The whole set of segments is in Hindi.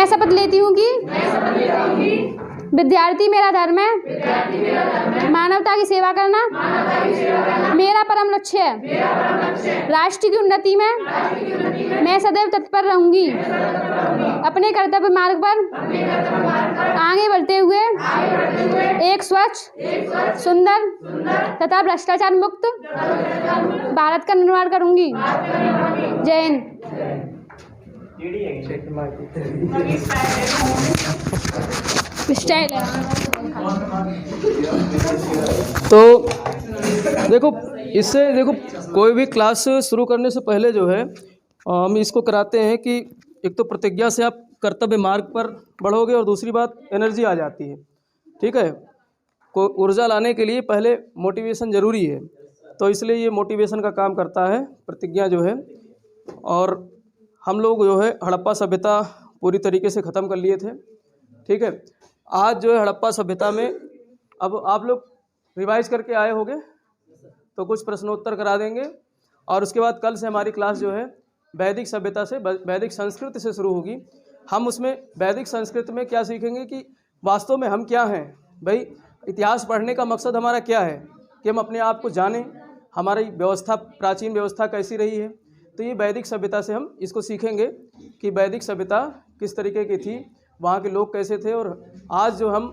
मैं शपथ लेती हूँ कि विद्यार्थी मेरा धर्म है, मानवता की सेवा करना मेरा परम लक्ष्य है। राष्ट्र की उन्नति में मैं सदैव तत्पर रहूंगी। अपने कर्तव्य मार्ग पर आगे बढ़ते हुए एक स्वच्छ, सुंदर तथा भ्रष्टाचार मुक्त भारत का निर्माण करूंगी। जय हिंद। स्टाइल है। तो देखो, इससे देखो कोई भी क्लास शुरू करने से पहले जो है हम इसको कराते हैं कि एक तो प्रतिज्ञा से आप कर्तव्य मार्ग पर बढ़ोगे और दूसरी बात एनर्जी आ जाती है। ठीक है, को ऊर्जा लाने के लिए पहले मोटिवेशन ज़रूरी है, तो इसलिए ये मोटिवेशन का काम करता है प्रतिज्ञा जो है। और हम लोग जो है हड़प्पा सभ्यता पूरी तरीके से ख़त्म कर लिए थे। ठीक है, आज जो है हड़प्पा सभ्यता में अब आप लोग रिवाइज करके आए होंगे तो कुछ प्रश्नोत्तर करा देंगे और उसके बाद कल से हमारी क्लास जो है वैदिक सभ्यता से, वैदिक संस्कृत से शुरू होगी। हम उसमें वैदिक संस्कृत में क्या सीखेंगे कि वास्तव में हम क्या हैं। भाई इतिहास पढ़ने का मकसद हमारा क्या है कि हम अपने आप को जानें, हमारी व्यवस्था, प्राचीन व्यवस्था कैसी रही है। तो ये वैदिक सभ्यता से हम इसको सीखेंगे कि वैदिक सभ्यता किस तरीके की थी, वहाँ के लोग कैसे थे और आज जो हम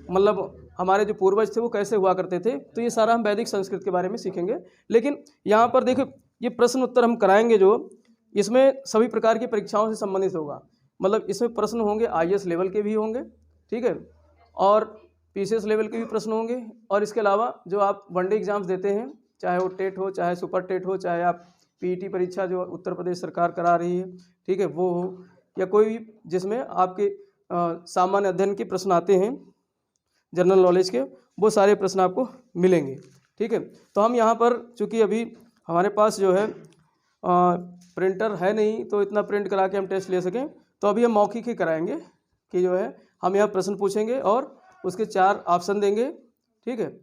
मतलब हमारे जो पूर्वज थे वो कैसे हुआ करते थे। तो ये सारा हम वैदिक संस्कृत के बारे में सीखेंगे। लेकिन यहाँ पर देखो ये प्रश्न उत्तर हम कराएंगे जो इसमें सभी प्रकार की परीक्षाओं से संबंधित होगा। मतलब इसमें प्रश्न होंगे IAS लेवल के भी होंगे, ठीक है, और PCS लेवल के भी प्रश्न होंगे। और इसके अलावा जो आप वनडे एग्जाम्स देते हैं, चाहे वो टेट हो, चाहे सुपर टेट हो, चाहे आप PET परीक्षा जो उत्तर प्रदेश सरकार करा रही है, ठीक है, वो हो, या कोई भी जिसमें आपके सामान्य अध्ययन के प्रश्न आते हैं, जनरल नॉलेज के, वो सारे प्रश्न आपको मिलेंगे। ठीक है, तो हम यहाँ पर चूँकि अभी हमारे पास जो है प्रिंटर है नहीं तो इतना प्रिंट करा के हम टेस्ट ले सकें, तो अभी हम मौखिक ही कराएंगे कि जो है हम यहाँ प्रश्न पूछेंगे और उसके 4 ऑप्शन देंगे। ठीक है,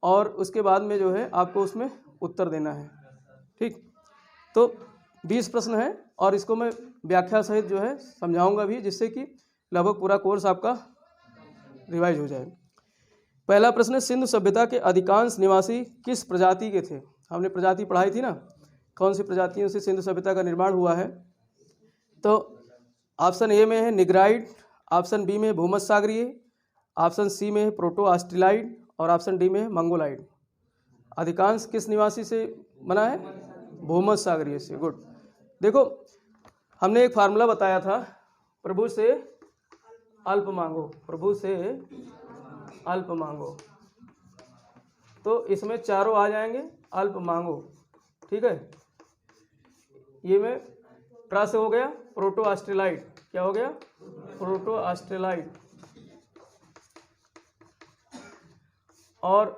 और उसके बाद में जो है आपको उसमें उत्तर देना है। ठीक, तो 20 प्रश्न हैं और इसको मैं व्याख्या सहित जो है समझाऊंगा भी, जिससे कि लगभग पूरा कोर्स आपका रिवाइज हो जाए। पहला प्रश्न है, सिंधु सभ्यता के अधिकांश निवासी किस प्रजाति के थे। हमने प्रजाति पढ़ाई थी ना, कौन सी प्रजातियों से सिंधु सभ्यता का निर्माण हुआ है। तो ऑप्शन ए में है निग्राइड, ऑप्शन बी में है भूमध्य सागरीय, ऑप्शन सी में है प्रोटो ऑस्ट्रेलाइड और ऑप्शन डी में है मंगोलाइड। अधिकांश किस निवासी से बना है, भूमध्य सागरीय से। गुड। देखो हमने एक फार्मूला बताया था, प्रभु से अल्प मांगो, प्रभु से अल्प मांगो, तो इसमें चारों आ जाएंगे, अल्प मांगो। ठीक है, ये में ट्रा से हो गया प्रोटो ऑस्ट्रेलाइड, क्या हो गया, प्रोटो ऑस्ट्रेलाइड, और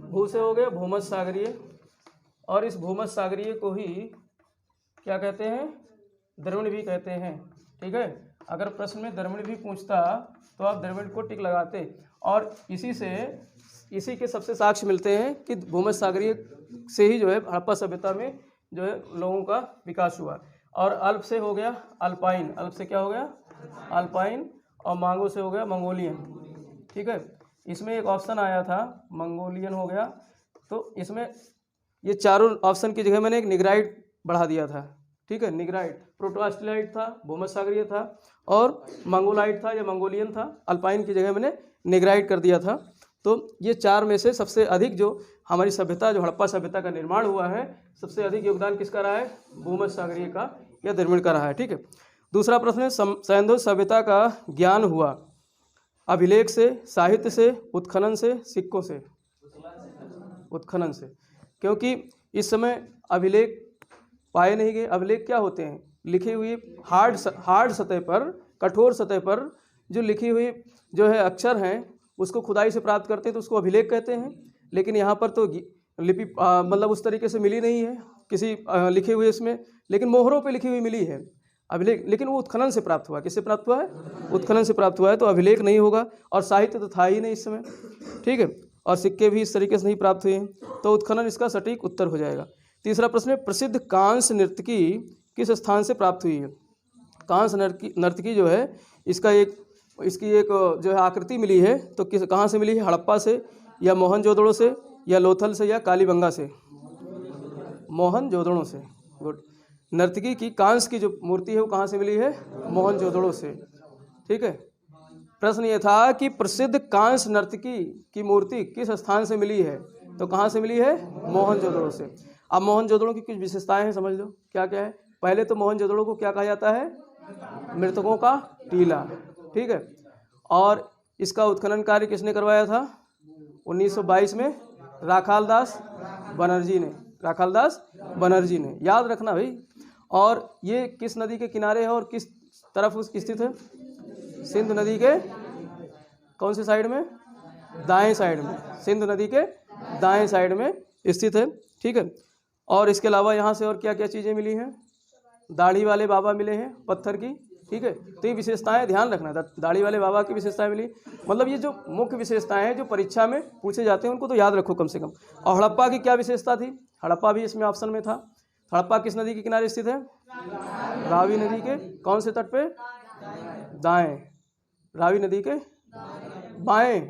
भू से हो गया भूमध्य सागरीय, और इस भूमध्य सागरीय को ही क्या कहते हैं, द्रविड़ भी कहते हैं। ठीक है, अगर प्रश्न में द्रविड़ भी पूछता तो आप द्रविड़ को टिक लगाते, और इसी के सबसे साक्ष्य मिलते हैं कि भूमध्य सागरीय से ही जो है हड़प्पा सभ्यता में जो है लोगों का विकास हुआ। और अल्प से हो गया अल्पाइन, अल्प से क्या हो गया, अल्पाइन, और मांगो से हो गया मंगोलियन। ठीक है, इसमें एक ऑप्शन आया था मंगोलियन हो गया, तो इसमें ये चारों ऑप्शन की जगह मैंने एक निग्राइड बढ़ा दिया था। ठीक है, निग्राइड, प्रोटो ऑस्ट्रेलाइड था, भूमध्य सागरीय था और मंगोलाइड था या मंगोलियन था, अल्पाइन की जगह मैंने निग्राइड कर दिया था। तो ये 4 में से सबसे अधिक जो हमारी सभ्यता, जो हड़प्पा सभ्यता का निर्माण हुआ है, सबसे अधिक योगदान किसका रहा है, भूमध्य सागरीय का या द्रविड़ का रहा है। ठीक है, दूसरा प्रश्न है, सैंधव सभ्यता का ज्ञान हुआ अभिलेख से, साहित्य से, उत्खनन से, सिक्कों से। उत्खनन से, क्योंकि इस समय अभिलेख पाए नहीं गए। अभिलेख क्या होते हैं, लिखी हुई हार्ड सतह पर, कठोर सतह पर जो लिखी हुई जो है अक्षर हैं, उसको खुदाई से प्राप्त करते हैं तो उसको अभिलेख कहते हैं। लेकिन यहाँ पर तो लिपि मतलब उस तरीके से मिली नहीं है किसी लिखे हुए इसमें, लेकिन मोहरों पे लिखी हुई मिली है अभिलेख, लेकिन वो उत्खनन से प्राप्त हुआ। किससे प्राप्त हुआ है, उत्खनन से प्राप्त हुआ है, तो अभिलेख नहीं होगा। और साहित्य तो था ही नहीं इस समय। ठीक है, और सिक्के भी इस तरीके से नहीं प्राप्त हुए हैं, तो उत्खनन इसका सटीक उत्तर हो जाएगा। तीसरा प्रश्न है, प्रसिद्ध कांस्य नर्तकी किस स्थान से प्राप्त हुई है। कांस नर्तकी जो है इसकी एक जो है आकृति मिली है, तो कहाँ से मिली है? हड़प्पा से या मोहनजोदड़ो से या लोथल से या कालीबंगा से? मोहनजोदड़ो से। गुड। नर्तकी की कांस की जो मूर्ति है वो कहाँ से मिली है? मोहनजोदड़ो से। ठीक है। प्रश्न ये था कि प्रसिद्ध कांस नर्तकी की मूर्ति किस स्थान से मिली है? तो कहाँ से मिली है? मोहनजोदड़ो से। अब मोहनजोदड़ो की कुछ विशेषताएं हैं, समझ लो क्या क्या है। पहले तो मोहनजोदड़ो को क्या कहा जाता है? मृतकों का टीला। ठीक है। और इसका उत्खनन कार्य किसने करवाया था? 1922 में राखालदास बनर्जी ने। याद रखना भाई। और ये किस नदी के किनारे है और किस तरफ स्थित है? सिंध नदी के कौन से साइड में? दाएं साइड में। सिंध नदी के दाएं साइड में स्थित है। ठीक है। और इसके अलावा यहाँ से और क्या क्या चीज़ें मिली हैं? दाढ़ी वाले बाबा मिले हैं पत्थर की। ठीक है। तो ये विशेषताएं ध्यान रखना। दाढ़ी वाले बाबा की विशेषताएं मिली, मतलब ये जो मुख्य विशेषताएं हैं जो परीक्षा में पूछे जाते हैं उनको तो याद रखो कम से कम। और हड़प्पा की क्या विशेषता थी? हड़प्पा भी इसमें ऑप्शन में था। हड़प्पा किस नदी के किनारे स्थित है? रावी नदी के कौन से तट पे? दाएं। रावी नदी के बाएं।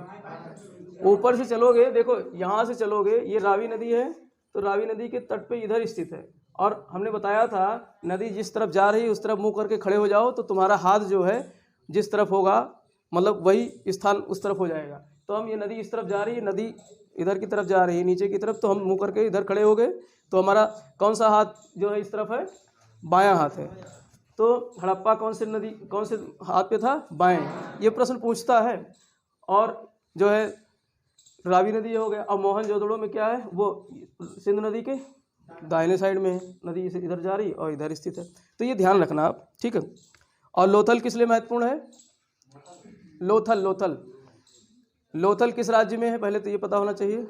ऊपर से चलोगे, देखो यहाँ से चलोगे, ये रावी नदी है, तो रावी नदी के तट पे इधर स्थित है। और हमने बताया था नदी जिस तरफ जा रही है उस तरफ मुंह करके खड़े हो जाओ, तो तुम्हारा हाथ जो है जिस तरफ होगा मतलब वही स्थान उस तरफ हो जाएगा। तो हम ये नदी इस तरफ जा रही है, नदी इधर की तरफ जा रही है नीचे की तरफ, तो हम मुंह करके इधर खड़े हो गए, तो हमारा कौन सा हाथ जो है इस तरफ है? बायां हाथ है। तो हड़प्पा कौन से हाथ पे था? बाएं। ये प्रश्न पूछता है। और जो है रावी नदी हो गया। अब मोहनजोदड़ो में क्या है? वो सिंध नदी के दाहिने साइड में है, नदी से इधर जा रही और इधर स्थित है। तो ये ध्यान रखना आप। ठीक है। और लोथल किस लिए महत्वपूर्ण है? लोथल किस राज्य में है? पहले तो ये पता होना चाहिए।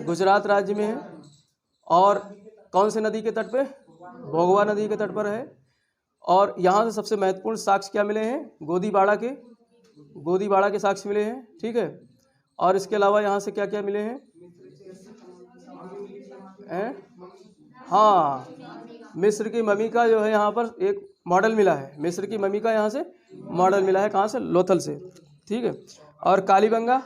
गुजरात राज्य में है। और कौन से नदी के तट पे? भोगवा नदी के तट पर है। और यहाँ से सबसे महत्वपूर्ण साक्ष्य क्या मिले हैं? गोदीबाड़ा के साक्ष्य मिले हैं। ठीक है। और इसके अलावा यहाँ से क्या क्या मिले हैं? हाँ, मिस्र की मम्मी का जो है यहाँ पर एक मॉडल मिला है। मिस्र की मम्मी का यहाँ से मॉडल मिला है। कहाँ से? लोथल से। ठीक है। और कालीबंगा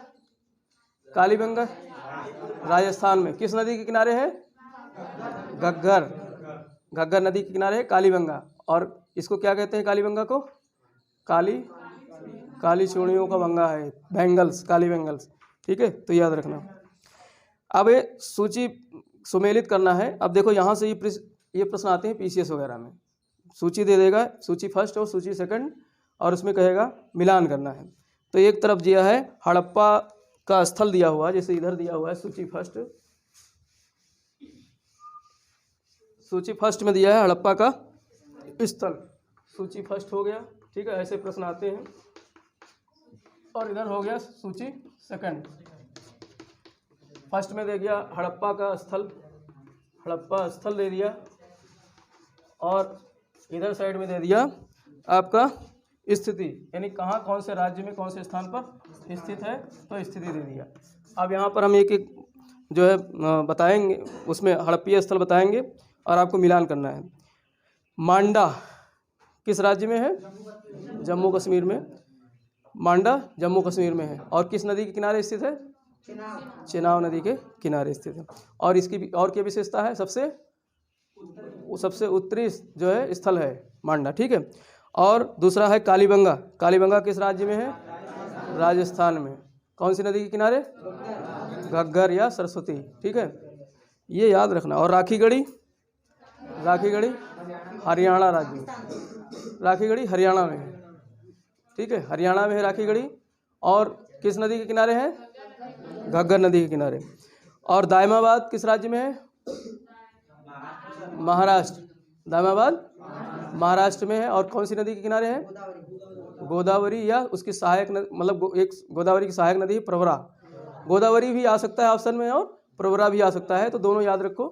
राजस्थान में किस नदी के किनारे है? घग्गर नदी के किनारे है कालीबंगा। और इसको क्या कहते हैं? कालीबंगा को काली चूड़ियों का बंगा है, काली बेंगल्स। ठीक है। तो याद रखना। अब ये सूची सुमेलित करना है। अब देखो यहाँ से ये प्रश्न आते हैं पीसीएस वगैरह में। सूची दे देगा, सूची फर्स्ट और सूची सेकंड, और उसमें कहेगा मिलान करना है। तो एक तरफ दिया है हड़प्पा का स्थल दिया हुआ, जैसे इधर दिया हुआ है सूची फर्स्ट में दिया है हड़प्पा का स्थल, सूची फर्स्ट हो गया। ठीक है। ऐसे प्रश्न आते हैं। और इधर हो गया सूची सेकंड। फर्स्ट में दे दिया हड़प्पा स्थल दे दिया, और इधर साइड में दे दिया आपका स्थिति, यानी कहाँ कौन से राज्य में कौन से स्थान पर स्थित है, तो स्थिति दे दिया। अब यहाँ पर हम एक एक जो है बताएंगे, उसमें हड़प्पीय स्थल बताएंगे और आपको मिलान करना है। मांडा किस राज्य में है? जम्मू कश्मीर में। मांडा जम्मू कश्मीर में है। और किस नदी के किनारे स्थित है? चेनाब नदी के किनारे स्थित है। और इसकी और क्या विशेषता है? सबसे उत्तरी जो है स्थल है मांडा। ठीक है। और दूसरा है कालीबंगा किस राज्य में है? राजस्थान में। कौन सी नदी के किनारे? घग्गर या सरस्वती। ठीक है। ये याद रखना। और राखीगढ़ी हरियाणा राज्य में। राखीगढ़ी हरियाणा में है। ठीक है। हरियाणा में है राखीगढ़ी। और किस नदी के किनारे है? घग्गर नदी के किनारे। और दायमाबाद किस राज्य में है? महाराष्ट्र। दायमाबाद महाराष्ट्र में है। और कौन सी नदी के किनारे है? गोदावरी या उसकी सहायक मतलब एक गोदावरी की सहायक नदी है प्रवरा। गोदावरी भी आ सकता है ऑप्शन में और प्रवरा भी आ सकता है, तो दोनों याद रखो।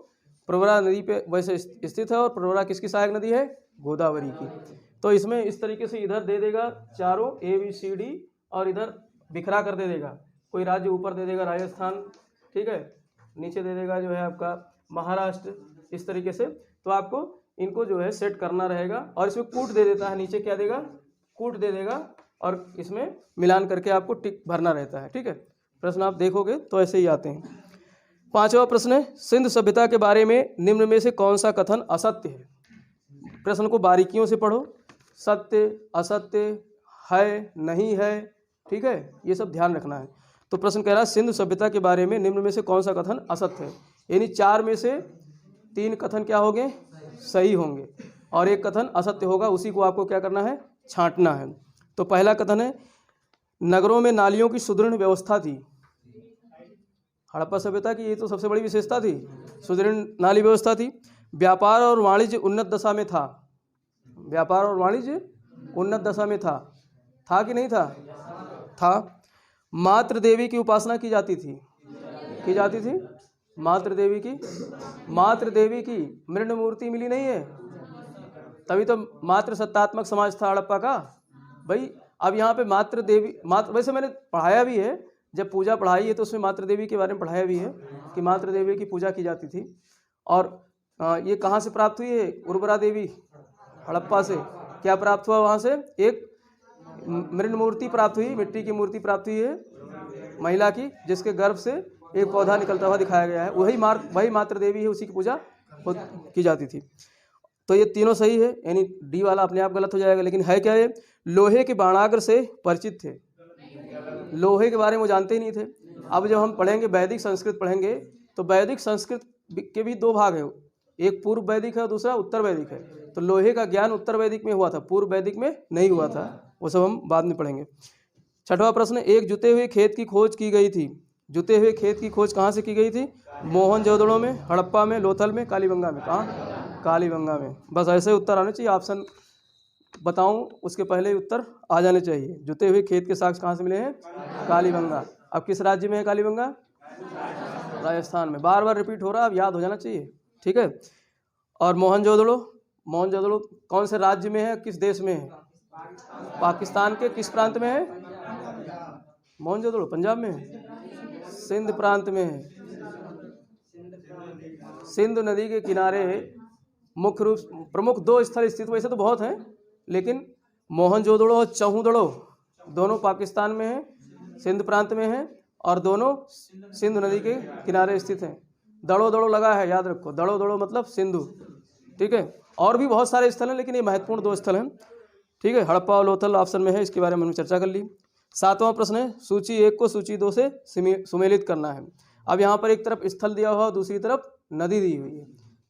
प्रवरा नदी पे वैसे स्थित है और प्रवरा किसकी सहायक नदी है? गोदावरी की। तो इसमें इस तरीके से इधर दे देगा चारों ABCD, और इधर बिखरा कर दे देगा। कोई राज्य ऊपर दे देगा राजस्थान, ठीक है, नीचे दे देगा जो है आपका महाराष्ट्र, इस तरीके से। तो आपको इनको जो है सेट करना रहेगा और इसमें कूट दे देता है, नीचे क्या देगा, कूट दे देगा और इसमें मिलान करके आपको टिक भरना रहता है। ठीक है, प्रश्न आप देखोगे तो ऐसे ही आते हैं। 5वां प्रश्न है, सिंधु सभ्यता के बारे में निम्न में से कौन सा कथन असत्य है। प्रश्न को बारीकियों से पढ़ो, सत्य, असत्य, है, नहीं है, ठीक है, ये सब ध्यान रखना है। तो प्रश्न कह रहा है सिंधु सभ्यता के बारे में निम्न में से कौन सा कथन असत्य है, यानी 4 में से 3 कथन क्या होंगे, सही होंगे और एक कथन असत्य होगा, उसी को आपको क्या करना है, छांटना है। तो पहला कथन है, नगरों में नालियों की सुदृढ़ व्यवस्था थी। हड़प्पा सभ्यता की ये तो सबसे बड़ी विशेषता थी, सुदृढ़ नाली व्यवस्था थी। व्यापार और वाणिज्य उन्नत दशा में था। व्यापार और वाणिज्य उन्नत दशा में था कि नहीं था, था। मातृ देवी की उपासना की जाती थी, मातृ देवी की मृण मूर्ति मिली नहीं है, तभी तो मातृ सत्तात्मक समाज था हड़प्पा का भाई। अब यहाँ पे मातृ देवी, वैसे मैंने पढ़ाया भी है, जब पूजा पढ़ाई है तो उसमें मातृ देवी के बारे में पढ़ाया भी है कि मातृ देवी की पूजा की जाती थी। और ये कहाँ से प्राप्त हुई है, उर्वरा देवी हड़प्पा से क्या प्राप्त हुआ, वहाँ से एक मृण मूर्ति प्राप्त हुई, मिट्टी की मूर्ति प्राप्त हुई है महिला की, जिसके गर्भ से एक पौधा निकलता हुआ दिखाया गया है, वही मातृ देवी है, उसी की पूजा की जाती थी। तो ये तीनों सही है, यानी डी वाला अपने आप गलत हो जाएगा। लेकिन है क्या, ये लोहे के बाणाग्र से परिचित थे, लोहे के बारे में वो जानते ही नहीं थे। अब जब हम पढ़ेंगे वैदिक संस्कृत पढ़ेंगे तो वैदिक संस्कृत के भी 2 भाग है, एक पूर्व वैदिक है और दूसरा उत्तर वैदिक है। तो लोहे का ज्ञान उत्तर वैदिक में हुआ था, पूर्व वैदिक में नहीं हुआ था, वो सब हम बाद में पढ़ेंगे। 6वां प्रश्न, एक जुते हुए खेत की खोज की गई थी। जुते हुए खेत की खोज कहाँ से की गई थी, मोहनजोदड़ो में, हड़प्पा में, लोथल में, कालीबंगा में। कहाँ, कालीबंगा में। बस ऐसे उत्तर आने चाहिए, ऑप्शन बताऊं उसके पहले ही उत्तर आ जाने चाहिए। जुते हुए खेत के साक्ष्य कहाँ से मिले हैं, कालीबंगा। अब किस राज्य में है कालीबंगा, राजस्थान में। बार बार रिपीट हो रहा है, अब याद हो जाना चाहिए, ठीक है। और मोहनजोदड़ो कौन से राज्य में है, किस देश में है, पाकिस्तान के किस प्रांत में है, मोहनजोदड़ो पंजाब में है, सिंध प्रांत में है। सिंधु नदी के किनारे मुख्य रूप प्रमुख 2 स्थल स्थित, वैसे तो बहुत हैं, लेकिन मोहनजोदड़ो और चौहदड़ो दोनों पाकिस्तान में हैं, सिंध प्रांत में हैं और दोनों सिंधु नदी के किनारे स्थित हैं। दड़ो दड़ो लगा है, याद रखो, दड़ो दड़ो मतलब सिंधु, ठीक है। और भी बहुत सारे स्थल हैं, लेकिन ये महत्वपूर्ण 2 स्थल हैं, ठीक है। हड़प्पा और लोथल ऑप्शन में है, इसके बारे में हमने चर्चा कर ली। 7वां प्रश्न है, सूची 1 को सूची 2 से सुमेलित करना है। अब यहाँ पर एक तरफ स्थल दिया हुआ, दूसरी तरफ नदी दी हुई है,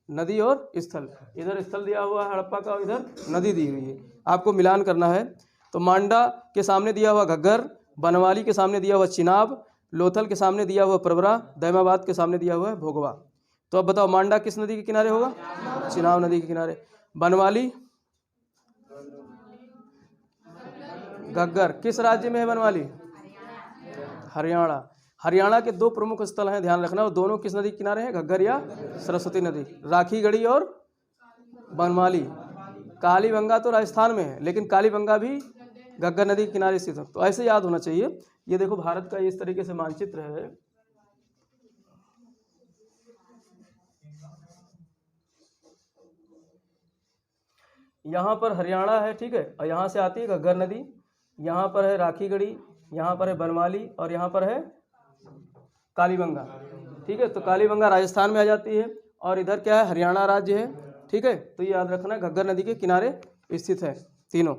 नदी और स्थल। इधर स्थल दिया हुआ है हड़प्पा का, इधर नदी दी हुई है, आपको मिलान करना है। तो मांडा के सामने दिया हुआ घग्गर, बनवाली के सामने दिया हुआ चिनाब, लोथल के सामने दिया हुआ प्रवरा, दैमाबाद के सामने दिया हुआ है भोगवा। तो अब बताओ मांडा किस नदी के किनारे होगा, चिनाब नदी के किनारे। बनवाली, घग्गर किस राज्य में है बनवाली, हरियाणा। हरियाणा के 2 प्रमुख स्थल हैं, ध्यान रखना, और दोनों किस नदी के किनारे हैं, घग्गर या सरस्वती नदी। राखीगढ़ी और बनवाली। कालीबंगा तो राजस्थान में है, लेकिन कालीबंगा भी घग्गर नदी के किनारे स्थित है। तो ऐसे याद होना चाहिए। ये देखो भारत का इस तरीके से मानचित्र है, यहाँ पर हरियाणा है, ठीक है, और यहाँ से आती है घग्गर नदी, यहाँ पर है राखीगढ़ी, यहाँ पर है बनवाली और यहाँ पर है कालीबंगा, ठीक है। तो कालीबंगा राजस्थान में आ जाती है और इधर क्या है, हरियाणा राज्य है, ठीक है। तो ये याद रखना, घग्गर नदी के किनारे स्थित है तीनों।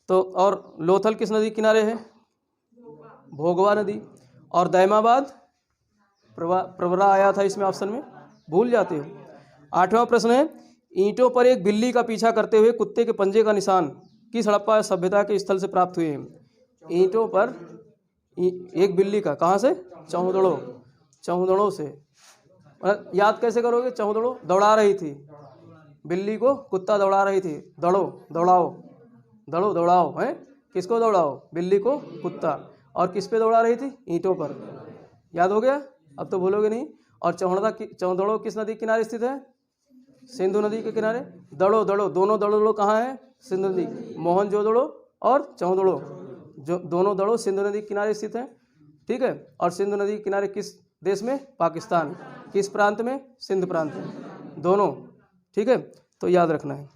तो और लोथल किस नदी के किनारे है, भोगवा नदी। और दैमाबाद प्रवरा आया था इसमें ऑप्शन में, भूल जाते हो। 8वां प्रश्न है, ईंटों पर एक बिल्ली का पीछा करते हुए कुत्ते के पंजे का निशान किस हड़प्पा सभ्यता के स्थल से प्राप्त हुए हैं। ईंटों पर एक बिल्ली का, कहाँ से, चौहदड़ो से। याद कैसे करोगे, चौहदड़ो दौड़ा रही थी बिल्ली को, कुत्ता दौड़ा रही थी, दौड़ाओ हैं, किसको दौड़ाओ, बिल्ली को, कुत्ता। और किस पे दौड़ा रही थी, ईंटों पर। याद हो गया, अब तो भूलोगे नहीं। और चौहदड़ो किस नदी के किनारे स्थित है, सिंधु नदी के किनारे। दड़ो दोनों दड़ो कहाँ है, सिंधु नदी। मोहनजोदड़ो और चौहदड़ो जो दोनों दड़ो सिंधु नदी के किनारे स्थित हैं, ठीक है। और सिंधु नदी के किनारे किस देश में, पाकिस्तान। किस प्रांत में, सिंध प्रांत में, दोनों, ठीक है, तो याद रखना है।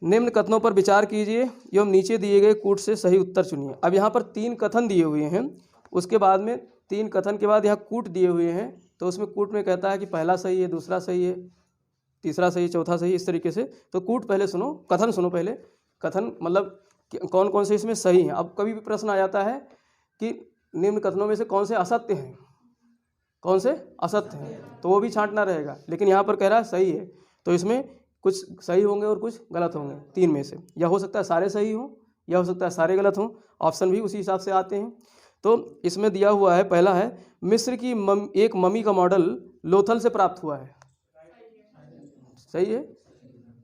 निम्न कथनों पर विचार कीजिए एवं नीचे दिए गए कूट से सही उत्तर चुनिए। अब यहाँ पर 3 कथन दिए हुए हैं, उसके बाद में 3 कथन के बाद यहाँ कूट दिए हुए हैं, तो उसमें कूट में कहता है कि पहला सही है, दूसरा सही है, तीसरा सही, चौथा सही, इस तरीके से। तो कूट पहले सुनो, कथन सुनो पहले। कथन मतलब कौन कौन से इसमें सही हैं। अब कभी भी प्रश्न आ जाता है कि निम्न कथनों में से कौन से असत्य हैं, कौन से असत्य हैं, तो वो भी छांटना रहेगा। लेकिन यहाँ पर कह रहा है सही है, तो इसमें कुछ सही होंगे और कुछ गलत होंगे, 3 में से। या हो सकता है सारे सही हों, या हो सकता है सारे गलत हों, ऑप्शन भी उसी हिसाब से आते हैं। तो इसमें दिया हुआ है, पहला है मिस्र की एक मम्मी का मॉडल लोथल से प्राप्त हुआ है। सही है,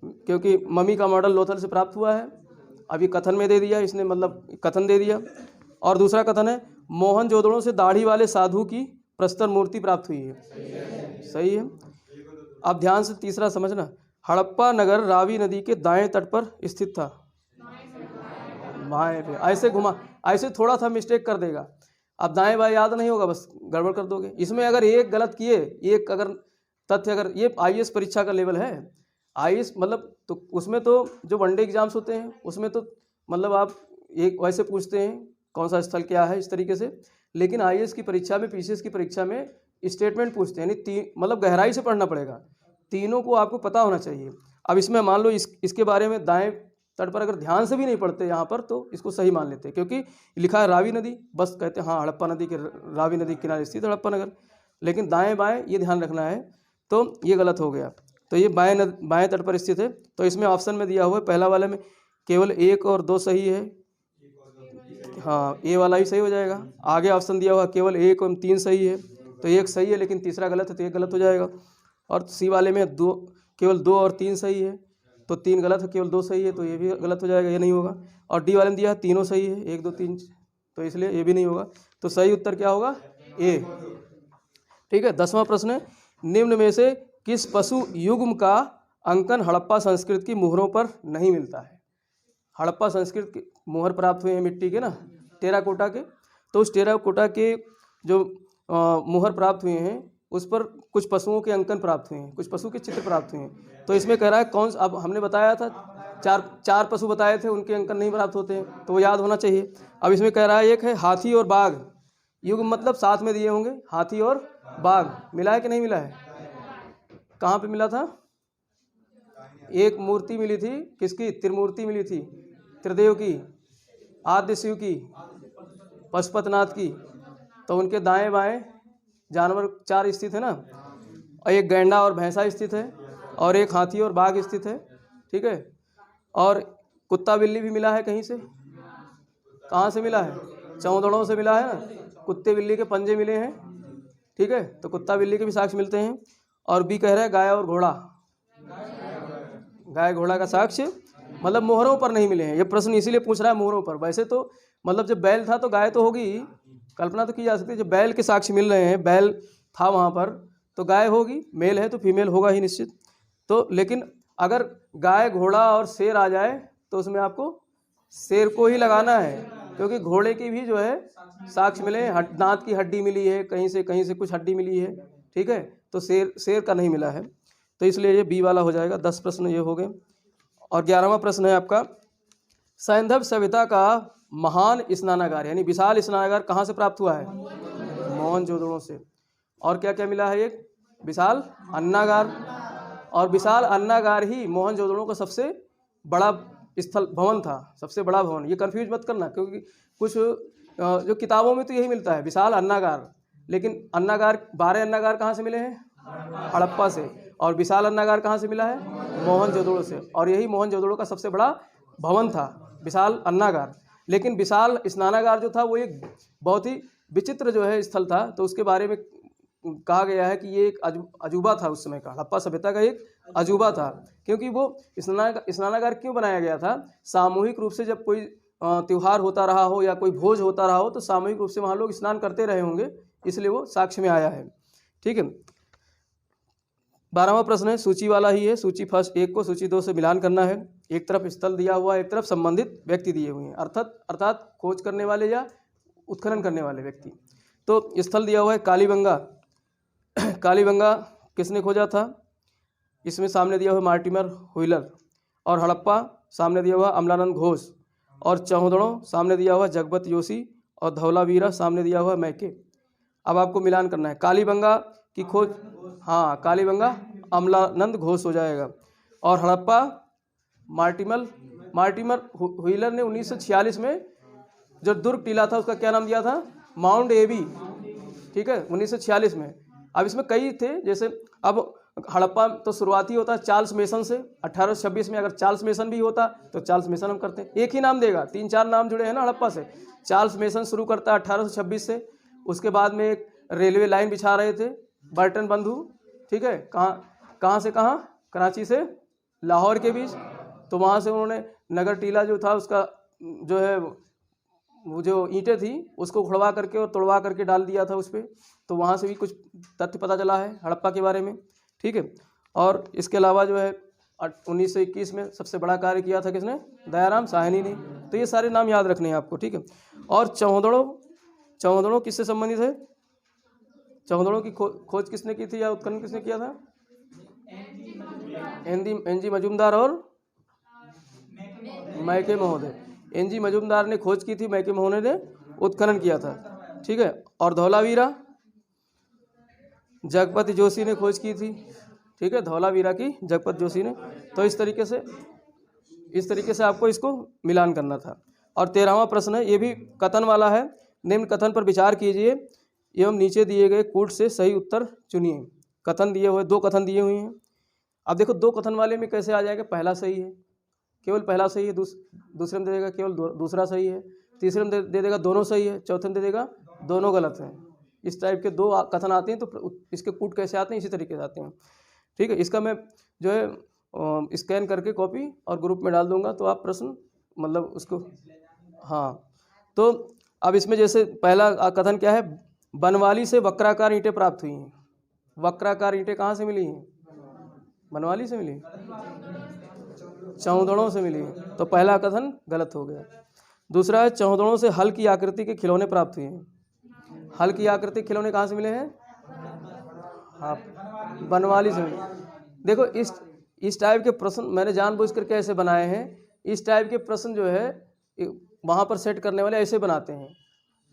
क्योंकि मम्मी का मॉडल लोथल से प्राप्त हुआ है। अभी कथन में दे दिया इसने, मतलब कथन दे दिया। और दूसरा कथन है मोहनजोदड़ो से दाढ़ी वाले साधु की प्रस्तर मूर्ति प्राप्त हुई है। सही है। अब ध्यान से तीसरा समझना, हड़प्पा नगर रावी नदी के दाएं तट पर स्थित था। बाएं पे ऐसे घुमा, ऐसे थोड़ा सा मिस्टेक कर देगा। अब दाएं बाएं याद नहीं होगा, बस गड़बड़ कर दोगे। इसमें अगर एक गलत किए, एक अगर तथ्य, अगर ये IAS परीक्षा का लेवल है, IAS मतलब, तो उसमें तो जो वनडे एग्जाम्स होते हैं उसमें तो मतलब आप एक वैसे पूछते हैं कौन सा स्थल क्या है, इस तरीके से। लेकिन IAS की परीक्षा में, PCS की परीक्षा में स्टेटमेंट पूछते हैं, यानी मतलब गहराई से पढ़ना पड़ेगा, तीनों को आपको पता होना चाहिए। अब इसमें मान लो इसके बारे में दाएं तट पर अगर ध्यान से भी नहीं पढ़ते यहाँ पर, तो इसको सही मान लेते हैं, क्योंकि लिखा है रावी नदी, बस कहते हैं हाँ हड़प्पा नदी के, रावी नदी के किनारे स्थित हड़प्पा नगर। लेकिन दाएं बाएं ये ध्यान रखना है, तो ये गलत हो गया। तो ये बाएं तट पर स्थित है। तो इसमें ऑप्शन में दिया हुआ है पहला वाले में केवल 1 और 2 सही है, हाँ ए वाला ही सही हो जाएगा। आगे ऑप्शन दिया हुआ केवल 1 और 3 सही है, तो 1 सही है लेकिन तीसरा गलत है, तो 1 गलत हो जाएगा। और सी वाले में केवल 2 और 3 सही है, तो 3 गलत है, केवल 2 सही है, तो ये भी गलत हो जाएगा, ये नहीं होगा। और डी वाले में दिया है तीनों सही है, 1 2 3, तो इसलिए ये भी नहीं होगा। तो सही उत्तर क्या होगा, ए। ठीक है। 10वां प्रश्न है, निम्न में से किस पशु युग्म का अंकन हड़प्पा संस्कृत की मुहरों पर नहीं मिलता है। हड़प्पा संस्कृत के मुहर प्राप्त हुए हैं मिट्टी के ना, टेराकोटा के, तो उस टेराकोटा के जो मुहर प्राप्त हुए हैं उस पर कुछ पशुओं के अंकन प्राप्त हुए हैं, कुछ पशु के चित्र प्राप्त हुए हैं। तो इसमें कह रहा है कौन, अब हमने बताया था चार पशु बताए थे, उनके अंकन नहीं प्राप्त होते हैं, तो वो याद होना चाहिए। अब इसमें कह रहा है एक है हाथी और बाघ, युग मतलब साथ में दिए होंगे, हाथी और बाघ मिला है कि नहीं मिला है। कहाँ पे मिला था, एक मूर्ति मिली थी, किसकी, त्रिमूर्ति मिली थी, त्रिदेव की, आद्य शिव की, पशुपतिनाथ की। तो उनके दाएं बाएं जानवर 4 स्थित है ना, और एक गैंडा और भैंसा स्थित है, और एक हाथी और बाघ स्थित है। ठीक है। और कुत्ता बिल्ली भी मिला है कहीं से, कहाँ से मिला है, चौदड़ों से मिला है ना, कुत्ते बिल्ली के पंजे मिले हैं। ठीक है, तो कुत्ता बिल्ली के भी साक्ष्य मिलते हैं। और बी कह रहा है गाय और घोड़ा, गाय घोड़ा का साक्ष्य मतलब मोहरों पर नहीं मिले हैं। ये प्रश्न इसीलिए पूछ रहा है मोहरों पर। वैसे तो मतलब जब बैल था तो गाय तो होगी, कल्पना तो की जा सकती है, जब बैल के साक्ष्य मिल रहे हैं, बैल था वहाँ पर, तो गाय होगी, मेल है तो फीमेल होगा ही निश्चित। तो लेकिन अगर गाय घोड़ा और शेर आ जाए तो उसमें आपको शेर को ही लगाना है, क्योंकि घोड़े की भी जो है साक्ष्य मिले, दांत की हड्डी मिली है, कहीं से कुछ हड्डी मिली है। ठीक है, तो शेर का नहीं मिला है, तो इसलिए ये बी वाला हो जाएगा। 10 प्रश्न ये हो गए। और 11वां प्रश्न है आपका, सैंधव सभ्यता का महान स्नानागार यानी विशाल स्नानागार कहाँ से प्राप्त हुआ है, मोहनजोदड़ो से। और क्या क्या मिला है, एक विशाल अन्नागार, और विशाल अन्नागार ही मोहनजोदड़ो का सबसे बड़ा स्थल भवन था, सबसे बड़ा भवन। ये कंफ्यूज मत करना, क्योंकि कुछ जो किताबों में तो यही मिलता है विशाल अन्नागार, लेकिन अन्नागार 12 अन्नागार कहाँ से मिले हैं, हड़प्पा से। और विशाल अन्नागार कहाँ से मिला है, मोहनजोदड़ो से। और यही मोहनजोदड़ो का सबसे बड़ा भवन था, विशाल अन्नागार। लेकिन विशाल स्नानागार जो था वो एक बहुत ही विचित्र जो है स्थल था, तो उसके बारे में कहा गया है कि ये एक अजूबा था उस समय का, हड़प्पा सभ्यता का एक अजूबा था। क्योंकि वो स्नानागार क्यों बनाया गया था, सामूहिक रूप से जब कोई त्यौहार होता रहा हो या कोई भोज होता रहा हो तो सामूहिक रूप से वहाँ लोग स्नान करते रहे होंगे, इसलिए वो साक्ष्य में आया है। ठीक है। 12वां प्रश्न है, सूची वाला ही है, सूची फर्स्ट 1 को सूची 2 से मिलान करना है। एक तरफ स्थल दिया हुआ है, एक तरफ संबंधित व्यक्ति दिए हुए हैं, अर्थात खोज करने वाले या उत्खनन करने वाले व्यक्ति। तो स्थल दिया हुआ है कालीबंगा, कालीबंगा किसने खोजा था, इसमें सामने दिया हुआ मार्टिमर व्हीलर, और हड़प्पा सामने दिया हुआ अमलानंद घोष, और चौधड़ों सामने दिया हुआ जगपत जोशी, और धौलावीरा सामने दिया हुआ मैके। अब आपको मिलान करना है। कालीबंगा की खोज, हाँ कालीबंगा अमलानंद घोष हो जाएगा, और हड़प्पा मार्टिमर व्हीलर ने 1946 में जो दुर्ग टीला था उसका क्या नाम दिया था, माउंट एबी, ठीक है, 1946 में। अब इसमें कई थे, जैसे अब हड़प्पा तो शुरुआती होता है चार्ल्स मेसन से, 1826 में अगर चार्ल्स मेसन भी होता तो चार्ल्स मेसन हम करते हैं, एक ही नाम देगा, 3-4 नाम जुड़े हैं ना हड़प्पा से। चार्ल्स मेसन शुरू करता है 1826 से। उसके बाद में एक रेलवे लाइन बिछा रहे थे बर्टन बंधु, ठीक है, कहाँ से कहाँ, कराची से लाहौर के बीच। तो वहाँ से उन्होंने नगर टीला जो था उसका जो है वो जो ईंटें थी उसको उखड़वा करके और तोड़वा करके डाल दिया था उस पर। तो वहाँ से भी कुछ तथ्य पता चला है हड़प्पा के बारे में, ठीक है। और इसके अलावा जो है 1921 में सबसे बड़ा कार्य किया था किसने, दयाराम साहनी ने। तो ये सारे नाम याद रखने हैं आपको, ठीक है। और चौधड़ों किससे संबंधित है, चौधड़ों की खोज किसने की थी या उत्खनन किसने किया था, एन.जी. मजूमदार और मैके महोदय। एन.जी. मजूमदार ने खोज की थी, मैके महोदय ने उत्खनन किया था, ठीक है। और धौलावीरा जगपत जोशी ने खोज की थी, ठीक है, धौलावीरा की जगपत जोशी ने। तो इस तरीके से आपको इसको मिलान करना था। और 13वां प्रश्न है, ये भी कथन वाला है। निम्न कथन पर विचार कीजिए एवं नीचे दिए गए कूट से सही उत्तर चुनिए। कथन दिए हुए, 2 कथन दिए हुए हैं। अब देखो 2 कथन वाले में कैसे आ जाएगा, पहला सही है, केवल पहला सही है, दूसरे में दे देगा केवल दूसरा सही है, तीसरे में दे देगा दोनों सही है, चौथे में दे देगा दोनों गलत हैं। इस टाइप के 2 कथन आते हैं। तो इसके कूट कैसे आते हैं, इसी तरीके से आते हैं, ठीक है। इसका मैं जो है स्कैन करके कॉपी और ग्रुप में डाल दूंगा, तो आप प्रश्न मतलब उसको, हाँ। तो अब इसमें जैसे पहला कथन क्या है, बनवाली से वक्राकार ईंटें प्राप्त हुई हैं। वक्राकार ईंटें कहाँ से मिली हैं, बनवाली से मिली, चौधड़ों से मिली। तो पहला कथन गलत हो गया। दूसरा है, चौधड़ों से हल की आकृति के खिलौने प्राप्त हुए हैं। हल की आकृति के खिलौने कहाँ से मिले हैं, हाँ बनवाली से मिले। देखो इस टाइप के प्रश्न मैंने जानबूझ करके ऐसे बनाए हैं। इस टाइप के प्रश्न जो है वहाँ पर सेट करने वाले ऐसे बनाते हैं,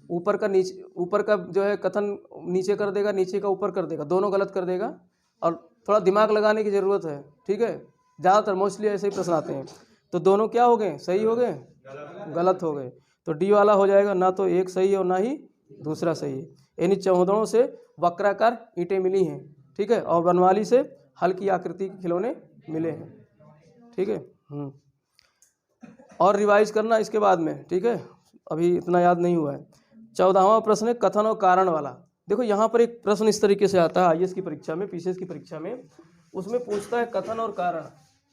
ऊपर का जो है कथन नीचे कर देगा, नीचे का ऊपर कर देगा, दोनों गलत कर देगा। और थोड़ा दिमाग लगाने की ज़रूरत है, ठीक है। ज़्यादातर मोस्टली ऐसे ही प्रश्न आते हैं। तो दोनों क्या हो गए, सही हो गए, गलत हो गए। तो डी वाला हो जाएगा, ना तो एक सही है और ना ही दूसरा सही है। यानी चौधड़ों से वक्राकार ईंटें मिली हैं, ठीक है, और बनवाली से हल्की आकृति के खिलौने मिले हैं, ठीक है। और रिवाइज करना इसके बाद में, ठीक है, अभी इतना याद नहीं हुआ है। 14वां प्रश्न है कथन और कारण वाला। देखो यहाँ पर एक प्रश्न इस तरीके से आता है आईएएस की परीक्षा में, पीसीएस की परीक्षा में, उसमें पूछता है कथन और कारण।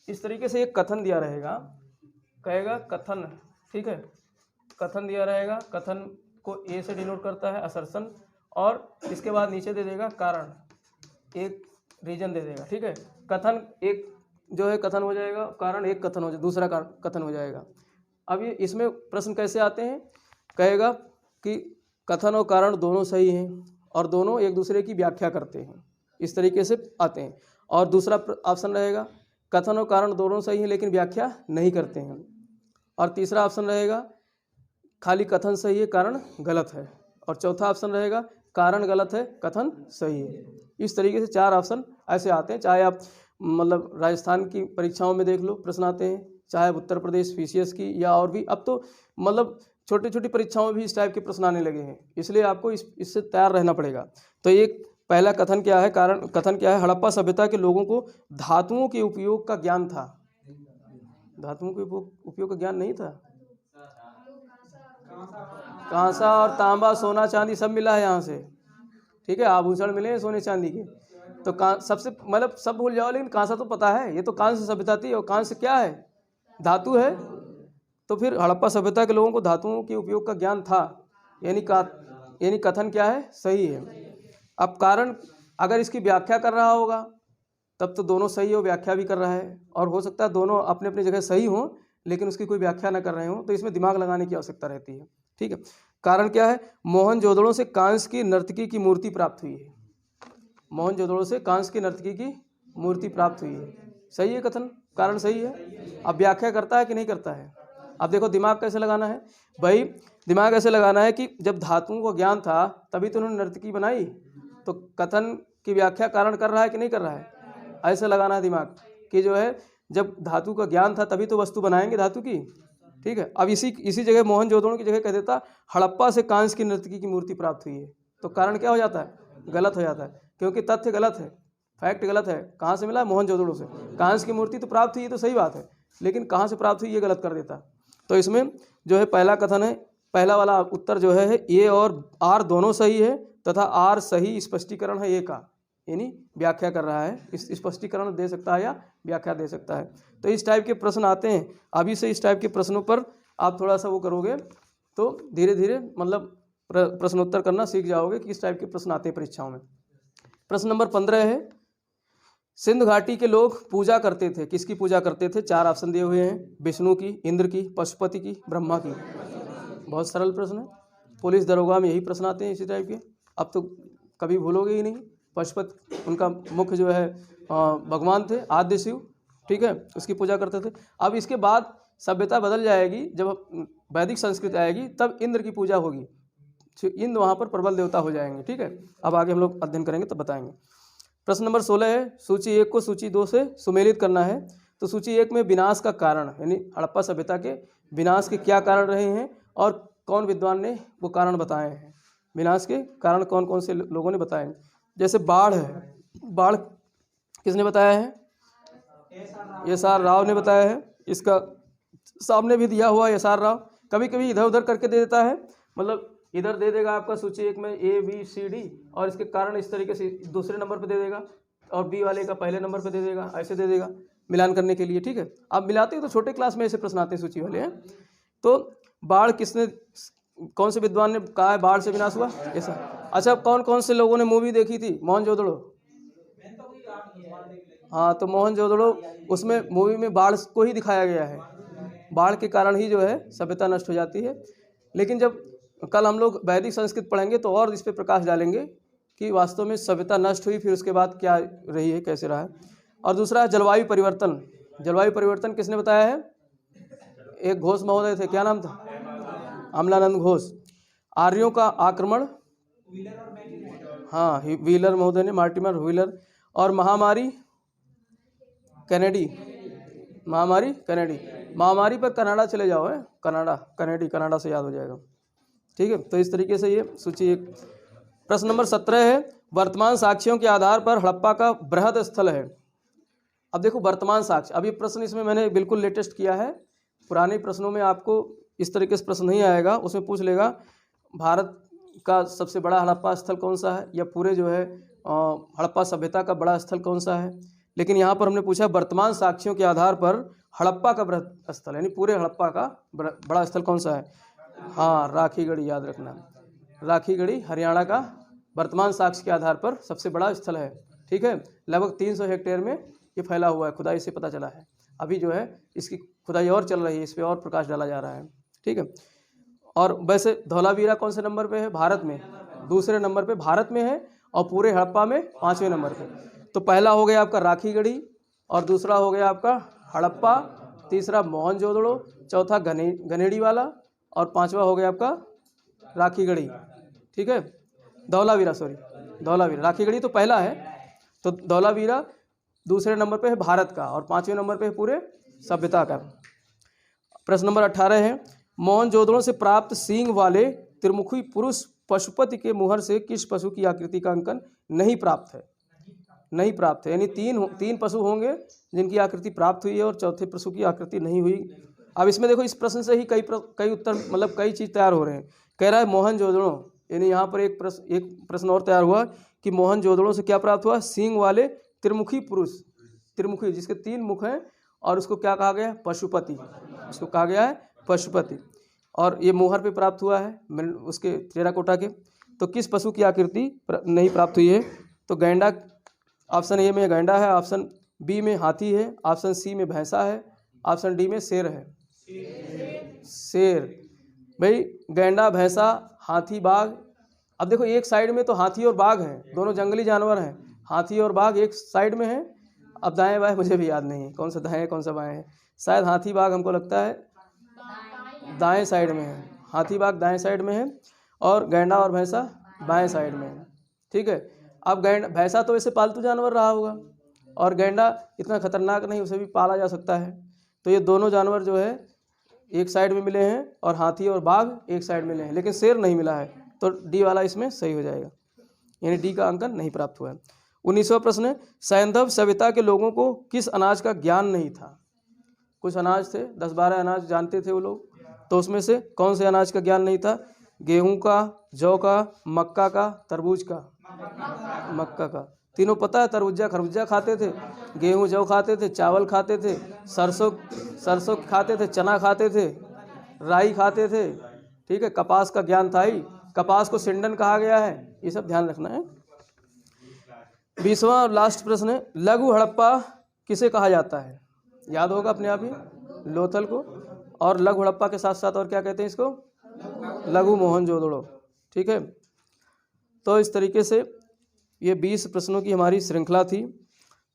इस तरीके से एक कथन दिया रहेगा, कहेगा कथन, ठीक है, कथन दिया रहेगा, कथन को ए से डिनोट करता है असर्शन, और इसके बाद नीचे दे देगा कारण, एक रीजन दे देगा, ठीक है। कथन एक जो है कथन हो जाएगा, कारण एक कथन हो जाएगा, दूसरा कथन हो जाएगा। अब ये इसमें प्रश्न कैसे आते हैं, कहेगा कि कथन और कारण दोनों सही हैं और दोनों एक दूसरे की व्याख्या करते हैं, इस तरीके से आते हैं। और दूसरा ऑप्शन रहेगा कथन और कारण दोनों सही हैं लेकिन व्याख्या नहीं करते हैं। और तीसरा ऑप्शन रहेगा खाली कथन सही है कारण गलत है। और चौथा ऑप्शन रहेगा कारण गलत है कथन सही है। इस तरीके से 4 ऑप्शन ऐसे आते हैं। चाहे आप मतलब राजस्थान की परीक्षाओं में देख लो प्रश्न आते हैं, चाहे उत्तर प्रदेश पीसीएस की, या और भी अब तो मतलब छोटी छोटी परीक्षाओं में भी इस टाइप के प्रश्न आने लगे हैं, इसलिए आपको इससे तैयार रहना पड़ेगा। तो एक पहला कथन क्या है, कथन क्या है, हड़प्पा सभ्यता के लोगों को धातुओं के उपयोग का ज्ञान था। धातुओं के उपयोग का ज्ञान नहीं था, कांसा और तांबा सोना चांदी सब मिला है यहाँ से, ठीक है, आभूषण मिले हैं सोने चांदी के। तो सबसे मतलब सब भूल जाओ, लेकिन कांसा तो पता है, ये तो कांस्य सभ्यता थी, और कांस्य क्या है, धातु है। तो फिर हड़प्पा सभ्यता के लोगों को धातुओं के उपयोग का ज्ञान था, यानी कथन क्या है, सही है। अब कारण अगर इसकी व्याख्या कर रहा होगा तब तो दोनों सही हो, व्याख्या भी कर रहा है, और हो सकता है दोनों अपने अपनी जगह सही हों लेकिन उसकी कोई व्याख्या ना कर रहे हों, तो इसमें दिमाग लगाने की आवश्यकता रहती है, ठीक है। कारण क्या है, मोहनजोदड़ो से कांस्य की नर्तकी की मूर्ति प्राप्त हुई है। मोहनजोदड़ो से कांस्य की नर्तकी की मूर्ति प्राप्त हुई है। सही है कथन, कारण सही है। अब व्याख्या करता है कि नहीं करता है। अब देखो दिमाग कैसे लगाना है भाई, दिमाग ऐसे लगाना है कि जब धातुओं को ज्ञान था तभी तो उन्होंने नर्तकी बनाई, तो कथन की व्याख्या कारण कर रहा है कि नहीं कर रहा है, ऐसे लगाना है दिमाग कि जो है जब धातु का ज्ञान था तभी तो वस्तु बनाएंगे धातु की। ठीक है, अब इसी जगह मोहनजोदड़ो की जगह कह देता हड़प्पा से कांस्य की नर्तकी की मूर्ति प्राप्त हुई है, तो कारण क्या हो जाता है, गलत हो जाता है, क्योंकि तथ्य गलत है, फैक्ट गलत है। कहाँ से मिला, मोहनजोदड़ो से। कांस्य की मूर्ति तो प्राप्त हुई है तो सही बात है, लेकिन कहाँ से प्राप्त हुई ये गलत कर देता। तो इसमें जो है पहला कथन है, पहला वाला उत्तर जो है ए और आर दोनों सही है, तथा आर सही स्पष्टीकरण है ए का, यानी व्याख्या कर रहा है, इस स्पष्टीकरण दे सकता है या व्याख्या दे सकता है। तो इस टाइप के प्रश्न आते हैं, अभी से इस टाइप के प्रश्नों पर आप थोड़ा सा वो करोगे तो धीरे धीरे मतलब प्रश्नोत्तर करना सीख जाओगे कि किस टाइप के प्रश्न आते हैं परीक्षाओं में। प्रश्न नंबर 15 है, सिंध घाटी के लोग पूजा करते थे, किसकी पूजा करते थे? 4 ऑप्शन दिए हुए हैं, विष्णु की, इंद्र की, पशुपति की, ब्रह्मा की। बहुत सरल प्रश्न है, पुलिस दरोगा में यही प्रश्न आते हैं इसी टाइप के, अब तो कभी भूलोगे ही नहीं। पशुपति उनका मुख्य जो है भगवान थे, आद्य शिव, ठीक है, उसकी पूजा करते थे। अब इसके बाद सभ्यता बदल जाएगी, जब वैदिक संस्कृति आएगी तब इंद्र की पूजा होगी, इंद्र वहाँ पर प्रबल देवता हो जाएंगे। ठीक है, अब आगे हम लोग अध्ययन करेंगे तब बताएंगे। प्रश्न नंबर 16 है, सूची 1 को सूची 2 से सुमेलित करना है। तो सूची 1 में विनाश का कारण, यानी हड़प्पा सभ्यता के विनाश के क्या कारण रहे हैं और कौन विद्वान ने वो कारण बताए हैं, विनाश के कारण कौन कौन से लोगों ने बताए हैं। जैसे बाढ़ है, बाढ़ किसने बताया है? एस.आर. राव ने बताया है। इसका सामने भी दिया हुआ है एस.आर. राव। कभी कभी इधर उधर करके दे देता है, मतलब इधर दे देगा आपका सूची 1 में ए बी सी डी और इसके कारण इस तरीके से दूसरे नंबर पे दे देगा और बी वाले का पहले नंबर पे दे देगा, ऐसे दे देगा मिलान करने के लिए। ठीक है, आप मिलाते हैं तो छोटे क्लास में ऐसे प्रश्न आते हैं सूची वाले हैं। तो बाढ़ किसने, कौन से विद्वान ने कहा है बाढ़ से विनाश हुआ? ऐसा। अच्छा, कौन कौन से लोगों ने मूवी देखी थी मोहनजोदड़ो? हाँ, तो मोहनजोदड़ो उसमें मूवी में बाढ़ को ही दिखाया गया है, बाढ़ के कारण ही जो है सभ्यता नष्ट हो जाती है। लेकिन जब कल हम लोग वैदिक संस्कृत पढ़ेंगे तो और इस पर प्रकाश डालेंगे कि वास्तव में सभ्यता नष्ट हुई, फिर उसके बाद क्या रही है, कैसे रहा है। और दूसरा जलवायु परिवर्तन। जलवायु परिवर्तन किसने बताया है? एक घोष महोदय थे, क्या नाम था? अमलानंद घोष। आर्यों का आक्रमण, हाँ व्हीलर महोदय ने, मार्टिमर व्हीलर। और महामारी कैनेडी, महामारी कैनेडी। महामारी पर कनाडा चले जाओ, है कनाडा, कैनेडी, कनाडा से याद हो जाएगा। ठीक है, तो इस तरीके से ये सूची 1। प्रश्न नंबर 17 है, वर्तमान साक्ष्यों के आधार पर हड़प्पा का बृहद स्थल है। अब देखो वर्तमान साक्ष्य, अब ये प्रश्न इसमें मैंने बिल्कुल लेटेस्ट किया है, पुराने प्रश्नों में आपको इस तरीके से प्रश्न नहीं आएगा। उसमें पूछ लेगा भारत का सबसे बड़ा हड़प्पा स्थल कौन सा है, या पूरे जो है हड़प्पा सभ्यता का बड़ा स्थल कौन सा है। लेकिन यहाँ पर हमने पूछा वर्तमान साक्ष्यों के आधार पर हड़प्पा का बृहद स्थल, यानी पूरे हड़प्पा का बड़ा स्थल कौन सा है? हाँ, राखीगढ़ी, याद रखना, राखीगढ़ी हरियाणा का वर्तमान साक्ष्य के आधार पर सबसे बड़ा स्थल है। ठीक है, लगभग 300 हेक्टेयर में ये फैला हुआ है, खुदाई से पता चला है। अभी जो है इसकी खुदाई और चल रही है, इस पर और प्रकाश डाला जा रहा है। ठीक है, और वैसे धौलावीरा कौन से नंबर पे है? भारत में दूसरे नंबर पे भारत में है, और पूरे हड़प्पा में 5वें नंबर पे। तो पहला हो गया आपका राखीगढ़ी, और दूसरा हो गया आपका हड़प्पा, तीसरा मोहनजोदड़ो, चौथा गनेड़ी वाला, और 5वां हो गया आपका राखीगढ़ी। ठीक है, धौलावीरा, सॉरी धौलावीरा। राखीगढ़ी तो पहला है, तो धौलावीरा दूसरे नंबर पे है भारत का, और 5वें नंबर पे है पूरे सभ्यता का। प्रश्न नंबर 18 है, मोहनजोदड़ो से प्राप्त सींग वाले त्रिमुखी पुरुष पशुपति के मुहर से किस पशु की आकृति का अंकन नहीं प्राप्त है? नहीं प्राप्त है, यानी तीन पशु होंगे जिनकी आकृति प्राप्त हुई है और चौथे पशु की आकृति नहीं हुई। अब इसमें देखो, इस प्रश्न से ही कई उत्तर, मतलब कई चीज़ तैयार हो रहे हैं। कह रहा है मोहनजोदड़ो, यानी यहाँ पर एक प्रश्न और तैयार हुआ कि मोहनजोदड़ो से क्या प्राप्त हुआ? सींग वाले त्रिमुखी पुरुष, त्रिमुखी जिसके 3 मुख हैं, और उसको क्या कहा गया? पशुपति, उसको कहा गया है पशुपति। और ये मुहर पे प्राप्त हुआ है उसके टेराकोटा के। तो किस पशु की आकृति नहीं प्राप्त हुई है? तो गैंडा, ऑप्शन ए में गैंडा है, ऑप्शन बी में हाथी है, ऑप्शन सी में भैंसा है, ऑप्शन डी में शेर है। शेर भाई, गैंडा, भैंसा, हाथी, बाघ। अब देखो एक साइड में तो हाथी और बाघ हैं, दोनों जंगली जानवर हैं, हाथी और बाघ एक साइड में है, अब दाएं बाएं मुझे भी याद नहीं है, कौन सा दाएं है कौन सा बाएं है। शायद हाथी बाघ हमको लगता है दाएं साइड में है, हाथी बाघ दाएं साइड में है और गैंडा और भैंसा बाएं साइड में है। ठीक है, अब भैंसा तो वैसे पालतू जानवर रहा होगा और गैंडा इतना खतरनाक नहीं, उसे भी पाला जा सकता है। तो ये दोनों जानवर जो है एक साइड में मिले हैं और हाथी और बाघ एक साइड में मिले हैं, लेकिन शेर नहीं मिला है, तो डी वाला इसमें सही हो जाएगा, यानी डी का अंकन नहीं प्राप्त हुआ है। 19वां प्रश्न, सैंधव सभ्यता के लोगों को किस अनाज का ज्ञान नहीं था? कुछ अनाज थे, 10-12 अनाज जानते थे वो लोग, तो उसमें से कौन से अनाज का ज्ञान नहीं था? गेहूं का, जौ का, मक्का का, तरबूज का? मक्का का। तीनों पता है, तरबूजा खरबूजा खाते थे, गेहूं जौ खाते थे, चावल खाते थे, सरसों खाते थे, चना खाते थे, राई खाते थे। ठीक है, कपास का ज्ञान था ही, कपास को सिंडन कहा गया है, ये सब ध्यान रखना है। 20वां और लास्ट प्रश्न है, लघु हड़प्पा किसे कहा जाता है? याद होगा अपने आप ही, लोथल को। और लघु हड़प्पा के साथ साथ और क्या कहते हैं इसको? लघु मोहनजोदड़ो। ठीक है, तो इस तरीके से ये 20 प्रश्नों की हमारी श्रृंखला थी।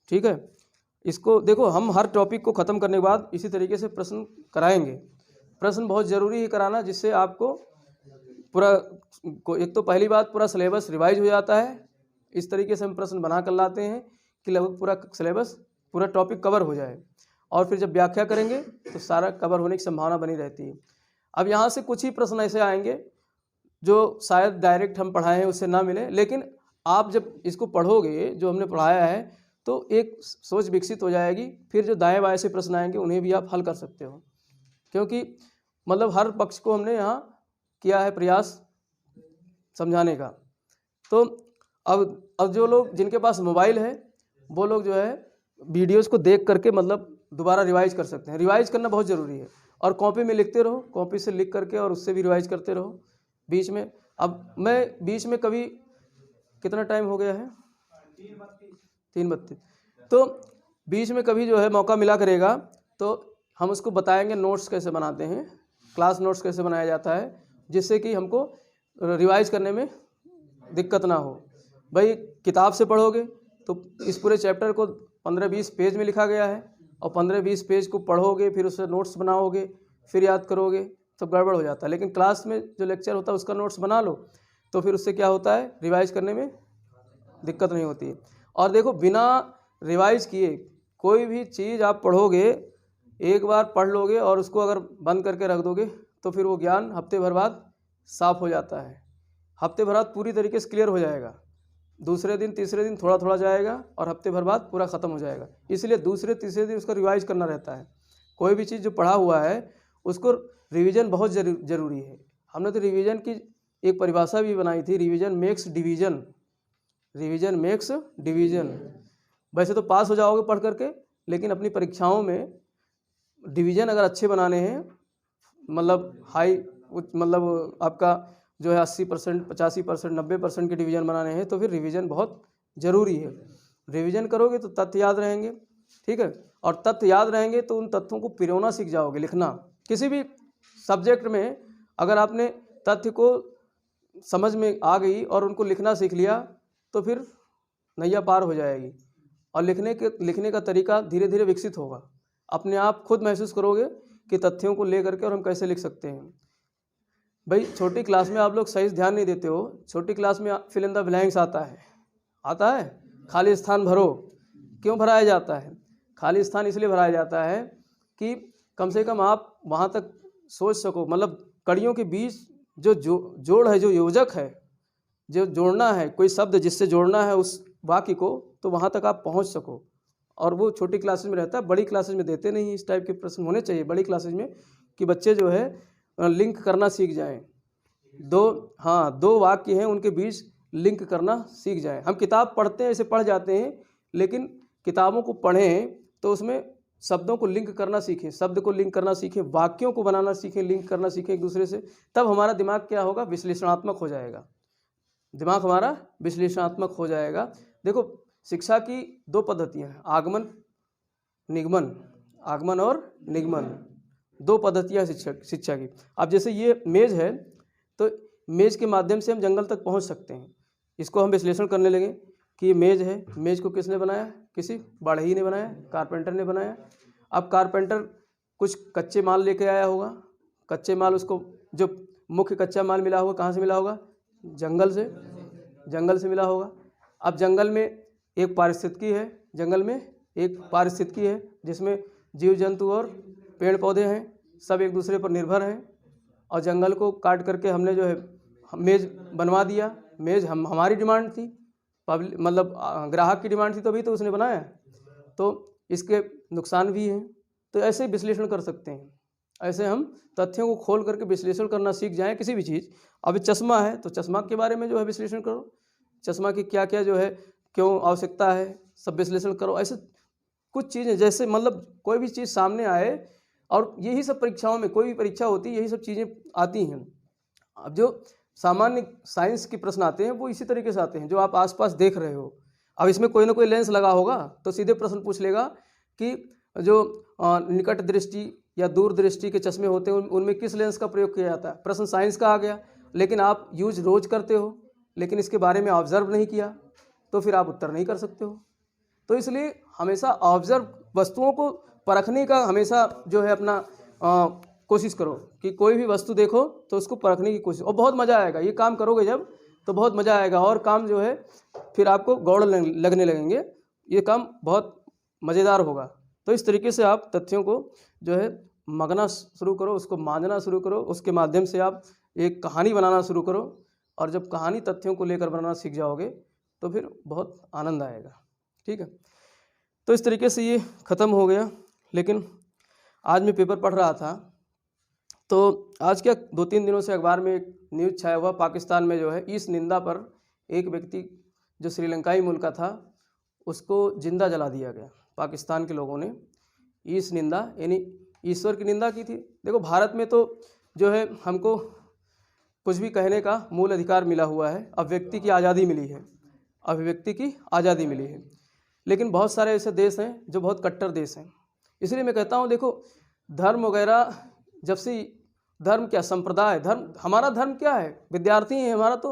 ठीक है, इसको देखो, हम हर टॉपिक को ख़त्म करने के बाद इसी तरीके से प्रश्न कराएंगे। प्रश्न बहुत ज़रूरी है कराना, जिससे आपको पूरा, एक तो पहली बात पूरा सिलेबस रिवाइज हो जाता है। इस तरीके से हम प्रश्न बना कर लाते हैं कि लगभग पूरा सिलेबस, पूरा टॉपिक कवर हो जाए, और फिर जब व्याख्या करेंगे तो सारा कवर होने की संभावना बनी रहती है। अब यहाँ से कुछ ही प्रश्न ऐसे आएंगे जो शायद डायरेक्ट हम पढ़ाए हैं उससे ना मिले, लेकिन आप जब इसको पढ़ोगे जो हमने पढ़ाया है तो एक सोच विकसित हो जाएगी। फिर जो दाएं बाएं से प्रश्न आएंगे उन्हें भी आप हल कर सकते हो, क्योंकि मतलब हर पक्ष को हमने यहाँ किया है प्रयास समझाने का। तो अब जो लोग जिनके पास मोबाइल है वो लोग जो है वीडियोज़ को देख करके मतलब दोबारा रिवाइज कर सकते हैं। रिवाइज करना बहुत ज़रूरी है, और कॉपी में लिखते रहो, कॉपी से लिख करके और उससे भी रिवाइज करते रहो बीच में। अब मैं बीच में कभी, कितना टाइम हो गया है? 3:32। तो बीच में कभी जो है मौका मिला करेगा तो हम उसको बताएंगे नोट्स कैसे बनाते हैं, क्लास नोट्स कैसे बनाया जाता है, जिससे कि हमको रिवाइज करने में दिक्कत ना हो। भाई किताब से पढ़ोगे तो इस पूरे चैप्टर को 15-20 पेज में लिखा गया है, और 15-20 पेज को पढ़ोगे, फिर उससे नोट्स बनाओगे, फिर याद करोगे तो गड़बड़ हो जाता है। लेकिन क्लास में जो लेक्चर होता है उसका नोट्स बना लो, तो फिर उससे क्या होता है, रिवाइज करने में दिक्कत नहीं होती है। और देखो, बिना रिवाइज किए कोई भी चीज़ आप पढ़ोगे, एक बार पढ़ लोगे और उसको अगर बंद करके रख दोगे तो फिर वो ज्ञान हफ्ते भर बाद साफ हो जाता है, हफ्ते भर बाद पूरी तरीके से क्लियर हो जाएगा। दूसरे दिन तीसरे दिन थोड़ा थोड़ा जाएगा और हफ्ते भर बाद पूरा ख़त्म हो जाएगा। इसलिए दूसरे तीसरे दिन उसको रिवाइज करना रहता है। कोई भी चीज़ जो पढ़ा हुआ है उसको रिवीजन बहुत ज़रूरी है। हमने तो रिवीजन की एक परिभाषा भी बनाई थी, revision makes division, revision makes division. वैसे तो पास हो जाओगे पढ़ करके, लेकिन अपनी परीक्षाओं में डिवीजन अगर अच्छे बनाने हैं, मतलब हाई, मतलब आपका जो है 80%, 85%, 90% के डिवीजन बनाने हैं, तो फिर रिवीजन बहुत ज़रूरी है। रिवीजन करोगे तो तथ्य याद रहेंगे। ठीक है, और तथ्य याद रहेंगे तो उन तथ्यों को पिरोना सीख जाओगे, लिखना। किसी भी सब्जेक्ट में अगर आपने तथ्य को समझ में आ गई और उनको लिखना सीख लिया तो फिर नैया पार हो जाएगी, और लिखने का तरीका धीरे धीरे विकसित होगा। अपने आप खुद महसूस करोगे कि तथ्यों को ले करके और हम कैसे लिख सकते हैं। भाई छोटी क्लास में आप लोग सही ध्यान नहीं देते हो। छोटी क्लास में फिल इन द ब्लैंक्स आता है, खाली स्थान भरो। क्यों भराया जाता है? खाली स्थान इसलिए भराया जाता है कि कम से कम आप वहाँ तक सोच सको, मतलब कड़ियों के बीच जो जोड़ है, जो योजक है, जो जोड़ना है, कोई शब्द जिससे जोड़ना है उस वाक्य को, तो वहाँ तक आप पहुँच सको। और वो छोटी क्लासेज में रहता है, बड़ी क्लासेज में देते नहीं। इस टाइप के प्रश्न होने चाहिए बड़ी क्लासेज में, कि बच्चे जो है लिंक करना सीख जाएं। दो वाक्य हैं उनके बीच लिंक करना सीख जाएं। हम किताब पढ़ते हैं, ऐसे पढ़ जाते हैं, लेकिन किताबों को पढ़ें तो उसमें शब्दों को लिंक करना सीखें, शब्द को लिंक करना सीखें, वाक्यों को बनाना सीखें, लिंक करना सीखें एक दूसरे से। तब हमारा दिमाग क्या होगा? विश्लेषणात्मक हो जाएगा। दिमाग हमारा विश्लेषणात्मक हो जाएगा। देखो, शिक्षा की 2 पद्धतियाँ हैं, आगमन निगमन, आगमन और निगमन, 2 पद्धतियाँ शिक्षा की। अब जैसे ये मेज़ है, तो मेज़ के माध्यम से हम जंगल तक पहुंच सकते हैं। इसको हम विश्लेषण करने लगे, कि ये मेज़ है, मेज़ को किसने बनाया? किसी बढ़ई ने बनाया, कारपेंटर ने बनाया। अब कारपेंटर कुछ कच्चे माल लेके आया होगा, कच्चे माल उसको जो मुख्य कच्चा माल मिला होगा कहाँ से मिला होगा? जंगल से मिला होगा। अब जंगल में एक पारिस्थितिकी है, जंगल में एक पारिस्थितिकी है जिसमें जीव जंतु और पेड़ पौधे हैं, सब एक दूसरे पर निर्भर हैं। और जंगल को काट करके हमने जो है मेज़ बनवा दिया। मेज़ हमारी डिमांड थी, पब्लिक मतलब ग्राहक की डिमांड थी, तभी तो उसने बनाया। तो इसके नुकसान भी हैं। तो ऐसे विश्लेषण कर सकते हैं, ऐसे हम तथ्यों को खोल करके विश्लेषण करना सीख जाएं किसी भी चीज़। अभी चश्मा है तो चश्मा के बारे में जो है विश्लेषण करो, चश्मा की क्या क्या जो है क्यों आवश्यकता है, सब विश्लेषण करो। ऐसे कुछ चीज़ें जैसे मतलब कोई भी चीज़ सामने आए, और यही सब परीक्षाओं में, कोई भी परीक्षा होती है यही सब चीज़ें आती हैं। अब जो सामान्य साइंस के प्रश्न आते हैं वो इसी तरीके से आते हैं, जो आप आसपास देख रहे हो। अब इसमें कोई ना कोई लेंस लगा होगा तो सीधे प्रश्न पूछ लेगा कि जो निकट दृष्टि या दूर दृष्टि के चश्मे होते हैं उनमें किस लेंस का प्रयोग किया जाता है। प्रश्न साइंस का आ गया, लेकिन आप यूज रोज़ करते हो, लेकिन इसके बारे में ऑब्जर्व नहीं किया, तो फिर आप उत्तर नहीं कर सकते हो। तो इसलिए हमेशा ऑब्जर्व वस्तुओं को परखने का हमेशा जो है अपना कोशिश करो कि कोई भी वस्तु देखो तो उसको परखने की कोशिश, और बहुत मज़ा आएगा। ये काम करोगे जब तो बहुत मज़ा आएगा, और काम जो है फिर आपको गौड़ लगने लगेंगे, ये काम बहुत मज़ेदार होगा। तो इस तरीके से आप तथ्यों को जो है मगना शुरू करो, उसको मांझना शुरू करो, उसके माध्यम से आप एक कहानी बनाना शुरू करो। और जब कहानी तथ्यों को लेकर बनाना सीख जाओगे तो फिर बहुत आनंद आएगा। ठीक है, तो इस तरीके से ये ख़त्म हो गया। लेकिन आज मैं पेपर पढ़ रहा था तो आज क्या 2-3 दिनों से अखबार में एक न्यूज़ छाया हुआ, पाकिस्तान में जो है इस निंदा पर एक व्यक्ति जो श्रीलंकाई मूल का था उसको जिंदा जला दिया गया। पाकिस्तान के लोगों ने इस निंदा यानी ईश्वर की निंदा की थी। देखो भारत में तो जो है हमको कुछ भी कहने का मूल अधिकार मिला हुआ है, अभिव्यक्ति की आज़ादी मिली है, अभिव्यक्ति की आज़ादी मिली है। लेकिन बहुत सारे ऐसे देश हैं जो बहुत कट्टर देश हैं। इसलिए मैं कहता हूँ देखो धर्म वगैरह, जब से धर्म क्या संप्रदाय, धर्म हमारा धर्म क्या है, विद्यार्थी हैं, हमारा तो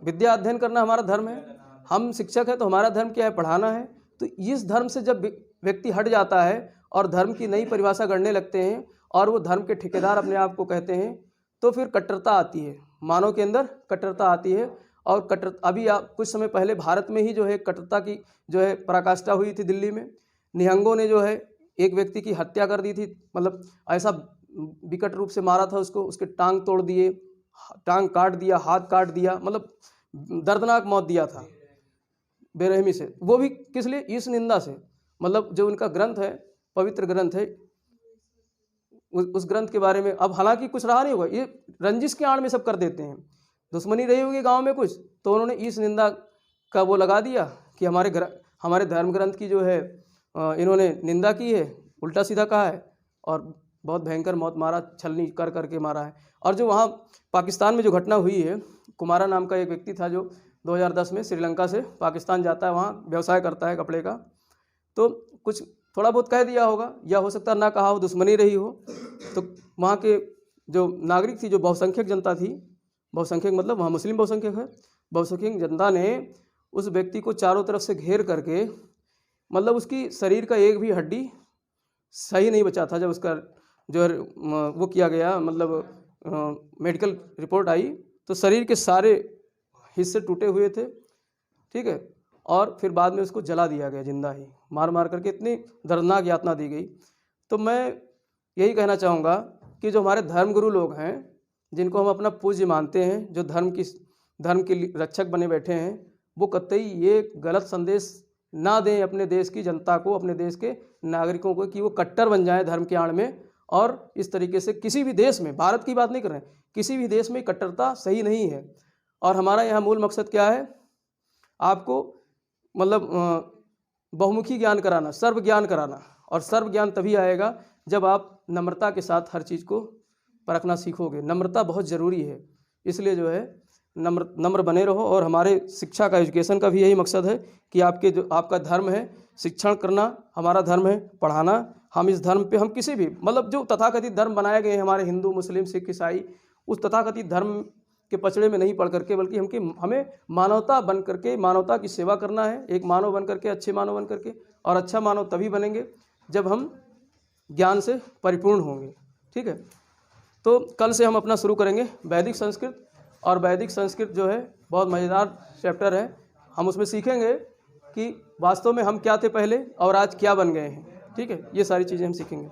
विद्या अध्ययन करना हमारा धर्म है। हम शिक्षक हैं तो हमारा धर्म क्या है, पढ़ाना है। तो इस धर्म से जब व्यक्ति हट जाता है और धर्म की नई परिभाषा गढ़ने लगते हैं और वो धर्म के ठेकेदार अपने आप को कहते हैं, तो फिर कट्टरता आती है, मानव के अंदर कट्टरता आती है। और अभी कुछ समय पहले भारत में ही जो है कट्टरता की जो है पराकाष्ठा हुई थी। दिल्ली में निहंगों ने जो है एक व्यक्ति की हत्या कर दी थी, मतलब ऐसा विकट रूप से मारा था उसको, उसके टांग तोड़ दिए, टांग काट दिया, हाथ काट दिया, मतलब दर्दनाक मौत दिया था बेरहमी से। वो भी किस लिए, इस निंदा से। मतलब जो उनका ग्रंथ है, पवित्र ग्रंथ है, उस ग्रंथ के बारे में अब हालांकि कुछ रहा नहीं होगा, ये रंजिश के आड़ में सब कर देते हैं। दुश्मनी रही होगी गांव में कुछ, तो उन्होंने इस निंदा का वो लगा दिया कि हमारे धर्म ग्रंथ की जो है इन्होंने निंदा की है, उल्टा सीधा कहा है और बहुत भयंकर मौत मारा, छलनी कर करके मारा है। और जो वहाँ पाकिस्तान में जो घटना हुई है, कुमारा नाम का एक व्यक्ति था जो 2010 में श्रीलंका से पाकिस्तान जाता है, वहाँ व्यवसाय करता है कपड़े का। तो कुछ थोड़ा बहुत कह दिया होगा या हो सकता ना कहा हो, दुश्मनी रही हो। तो वहाँ के जो नागरिक थी, जो बहुसंख्यक जनता थी, बहुसंख्यक मतलब वहाँ मुस्लिम बहुसंख्यक है, बहुसंख्यक जनता ने उस व्यक्ति को चारों तरफ से घेर करके, मतलब उसकी शरीर का एक भी हड्डी सही नहीं बचा था। जब उसका जो है वो किया गया, मतलब मेडिकल रिपोर्ट आई, तो शरीर के सारे हिस्से टूटे हुए थे। ठीक है, और फिर बाद में उसको जला दिया गया जिंदा ही, मार मार करके, इतनी दर्दनाक यातना दी गई। तो मैं यही कहना चाहूँगा कि जो हमारे धर्मगुरु लोग हैं, जिनको हम अपना पूज्य मानते हैं, जो धर्म के रक्षक बने बैठे हैं, वो कतई ये गलत संदेश ना दें अपने देश की जनता को, अपने देश के नागरिकों को, कि वो कट्टर बन जाएं धर्म के आड़ में। और इस तरीके से किसी भी देश में, भारत की बात नहीं कर रहे हैं, किसी भी देश में कट्टरता सही नहीं है। और हमारा यहाँ मूल मकसद क्या है, आपको मतलब बहुमुखी ज्ञान कराना, सर्व ज्ञान कराना। और सर्व ज्ञान तभी आएगा जब आप नम्रता के साथ हर चीज़ को परखना सीखोगे। नम्रता बहुत ज़रूरी है, इसलिए जो है नम्र बने रहो। और हमारे शिक्षा का, एजुकेशन का भी यही मकसद है कि आपका धर्म है शिक्षण करना, हमारा धर्म है पढ़ाना। हम इस धर्म पे, हम किसी भी मतलब जो तथाकथित धर्म बनाए गए हैं हमारे हिंदू, मुस्लिम, सिख, ईसाई, उस तथाकथित धर्म के पचड़े में नहीं पड़ करके, बल्कि हमें मानवता बन करके मानवता की सेवा करना है, एक मानव बन करके, अच्छे मानव बन करके। और अच्छा मानव तभी बनेंगे जब हम ज्ञान से परिपूर्ण होंगे। ठीक है, तो कल से हम अपना शुरू करेंगे वैदिक संस्कृत। और वैदिक संस्कृत जो है बहुत मज़ेदार चैप्टर है। हम उसमें सीखेंगे कि वास्तव में हम क्या थे पहले और आज क्या बन गए हैं। ठीक है, ये सारी चीज़ें हम सीखेंगे।